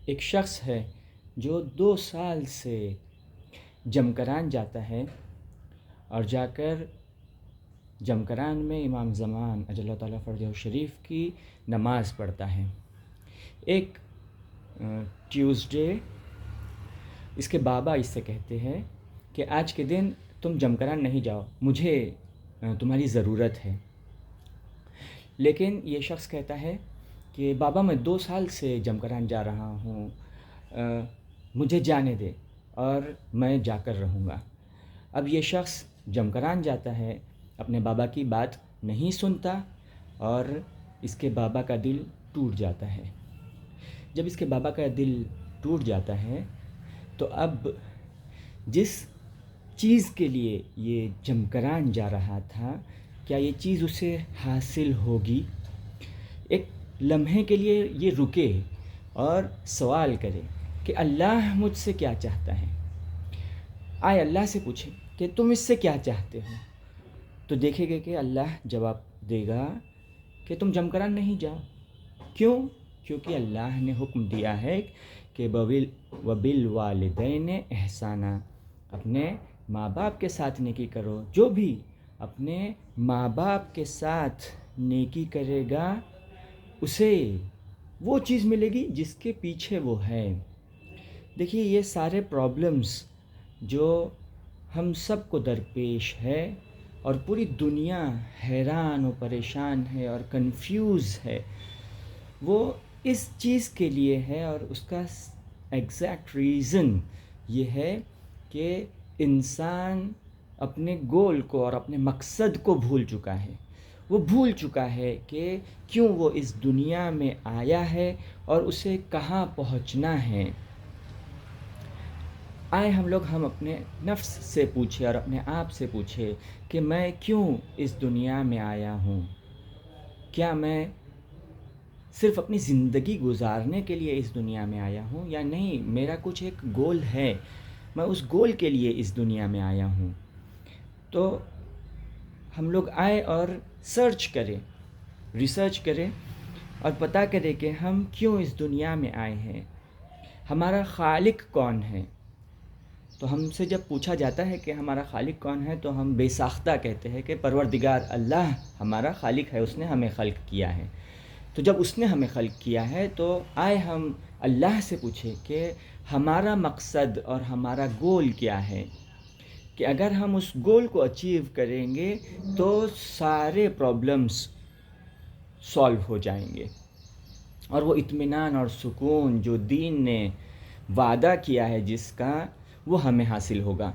ایک شخص ہے جو 2 سال سے جمکران جاتا ہے اور جا کر جمکران میں امام زمان اجل اللہ تعالیٰ فرجہ شریف کی نماز پڑھتا ہے۔ ایک ٹیوزڈے اس کے بابا اس سے کہتے ہیں کہ آج کے دن تم جمکران نہیں جاؤ، مجھے تمہاری ضرورت ہے۔ لیکن یہ شخص کہتا ہے کہ بابا میں 2 سال سے جمکران جا رہا ہوں، مجھے جانے دے اور میں جا کر رہوں گا۔ اب یہ شخص جمکران جاتا ہے، اپنے بابا کی بات نہیں سنتا اور اس کے بابا کا دل ٹوٹ جاتا ہے۔ جب اس کے بابا کا دل ٹوٹ جاتا ہے تو اب جس چیز کے لیے یہ جمکران جا رہا تھا، کیا یہ چیز اسے حاصل ہوگی؟ ایک لمحے کے لیے یہ رکے اور سوال کرے کہ اللہ مجھ سے کیا چاہتا ہے۔ آئے اللہ سے پوچھے کہ تم اس سے کیا چاہتے ہو، تو دیکھے گا کہ اللہ جواب دے گا کہ تم جمکران نہیں جاؤ۔ کیوں؟ کیونکہ اللہ نے حکم دیا ہے کہ وَبِالْوَالِدَيْنِ احسانًا، اپنے ماں باپ کے ساتھ نیکی کرو۔ جو بھی اپنے ماں باپ کے ساتھ نیکی کرے گا اسے وہ چیز ملے گی جس کے پیچھے وہ ہے۔ دیکھیے یہ سارے پرابلمز جو ہم سب کو درپیش ہے اور پوری دنیا حیران و پریشان ہے اور کنفیوز ہے، وہ اس چیز کے لیے ہے، اور اس کا ایگزیکٹ ریزن یہ ہے کہ انسان اپنے گول کو اور اپنے مقصد کو بھول چکا ہے۔ وہ بھول چکا ہے کہ کیوں وہ اس دنیا میں آیا ہے اور اسے کہاں پہنچنا ہے۔ آئے ہم اپنے نفس سے پوچھے اور اپنے آپ سے پوچھے کہ میں کیوں اس دنیا میں آیا ہوں؟ کیا میں صرف اپنی زندگی گزارنے کے لیے اس دنیا میں آیا ہوں یا نہیں؟ میرا کچھ ایک گول ہے، میں اس گول کے لیے اس دنیا میں آیا ہوں۔ تو ہم لوگ آئے اور سرچ کریں، ریسرچ کریں اور پتہ کریں کہ ہم کیوں اس دنیا میں آئے ہیں، ہمارا خالق کون ہے۔ تو ہم سے جب پوچھا جاتا ہے کہ ہمارا خالق کون ہے تو ہم بے ساختہ کہتے ہیں کہ پروردگار اللہ ہمارا خالق ہے، اس نے ہمیں خلق کیا ہے۔ تو جب اس نے ہمیں خلق کیا ہے تو آئے ہم اللہ سے پوچھیں کہ ہمارا مقصد اور ہمارا گول کیا ہے، کہ اگر ہم اس گول کو اچیو کریں گے تو سارے پرابلمز سالو ہو جائیں گے اور وہ اطمینان اور سکون جو دین نے وعدہ کیا ہے جس کا، وہ ہمیں حاصل ہوگا۔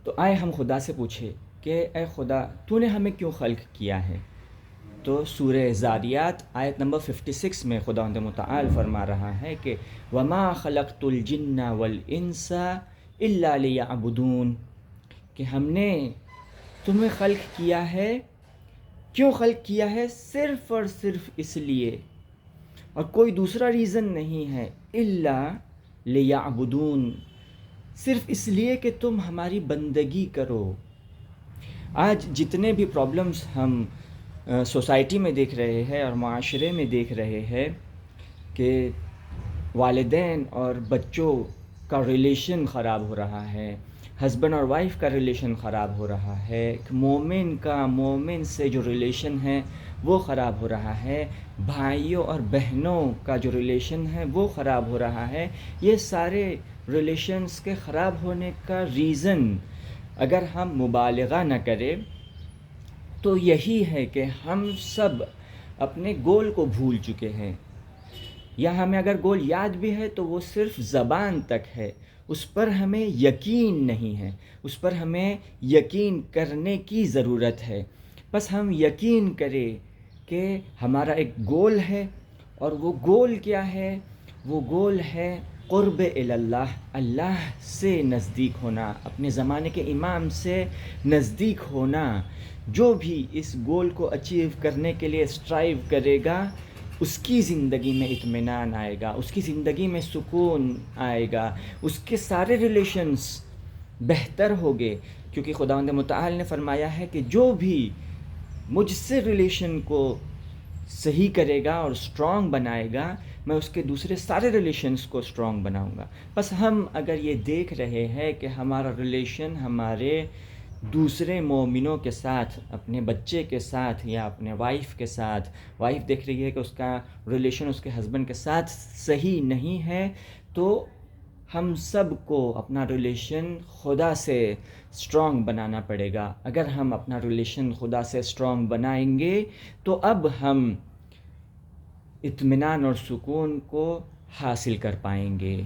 تو آئے ہم خدا سے پوچھے کہ اے خدا تو نے ہمیں کیوں خلق کیا ہے؟ تو سورہ ذاریات آیت نمبر 56 میں خداوند متعال فرما رہا ہے کہ وَمَا خَلَقْتُ الْجِنَّ وَالْإِنسَ إِلَّا لِيَعْبُدُونَ، کہ ہم نے تمہیں خلق کیا ہے، کیوں خلق کیا ہے؟ صرف اور صرف اس لیے، اور کوئی دوسرا ریزن نہیں ہے، إِلَّا لِيَعْبُدُونَ، صرف اس لیے کہ تم ہماری بندگی کرو۔ آج جتنے بھی پرابلمز ہم سوسائٹی میں دیکھ رہے ہیں اور معاشرے میں دیکھ رہے ہیں کہ والدین اور بچوں کا ریلیشن خراب ہو رہا ہے، ہسبینڈ اور وائف کا ریلیشن خراب ہو رہا ہے، مومن کا مومن سے جو ریلیشن ہے وہ خراب ہو رہا ہے، بھائیوں اور بہنوں کا جو ریلیشن ہے وہ خراب ہو رہا ہے، یہ سارے ریلیشنز کے خراب ہونے کا ریزن اگر ہم مبالغہ نہ کریں تو یہی ہے کہ ہم سب اپنے گول کو بھول چکے ہیں، یا ہمیں اگر گول یاد بھی ہے تو وہ صرف زبان تک ہے، اس پر ہمیں یقین نہیں ہے، اس پر ہمیں یقین کرنے کی ضرورت ہے۔ بس ہم یقین کریں کہ ہمارا ایک گول ہے، اور وہ گول کیا ہے؟ وہ گول ہے قرب اللہ، اللہ سے نزدیک ہونا، اپنے زمانے کے امام سے نزدیک ہونا۔ جو بھی اس گول کو اچیو کرنے کے لیے اسٹرائیو کرے گا اس کی زندگی میں اطمینان آئے گا، اس کی زندگی میں سکون آئے گا، اس کے سارے ریلیشنز بہتر ہوگے، کیونکہ خداوند متعال نے فرمایا ہے کہ جو بھی مجھ سے ریلیشن کو صحیح کرے گا اور اسٹرانگ بنائے گا، میں اس کے دوسرے سارے ریلیشنز کو اسٹرانگ بناؤں گا. بس ہم اگر یہ دیکھ رہے ہیں کہ ہمارا ریلیشن ہمارے دوسرے مومنوں کے ساتھ، اپنے بچے کے ساتھ یا اپنے وائف کے ساتھ، وائف دیکھ رہی ہے کہ اس کا ریلیشن اس کے ہسبینڈ کے ساتھ صحیح نہیں ہے، تو ہم سب کو اپنا ریلیشن خدا سے اسٹرانگ بنانا پڑے گا. اگر ہم اپنا ریلیشن خدا سے اسٹرانگ بنائیں گے تو اب ہم اطمینان اور سکون کو حاصل کر پائیں گے.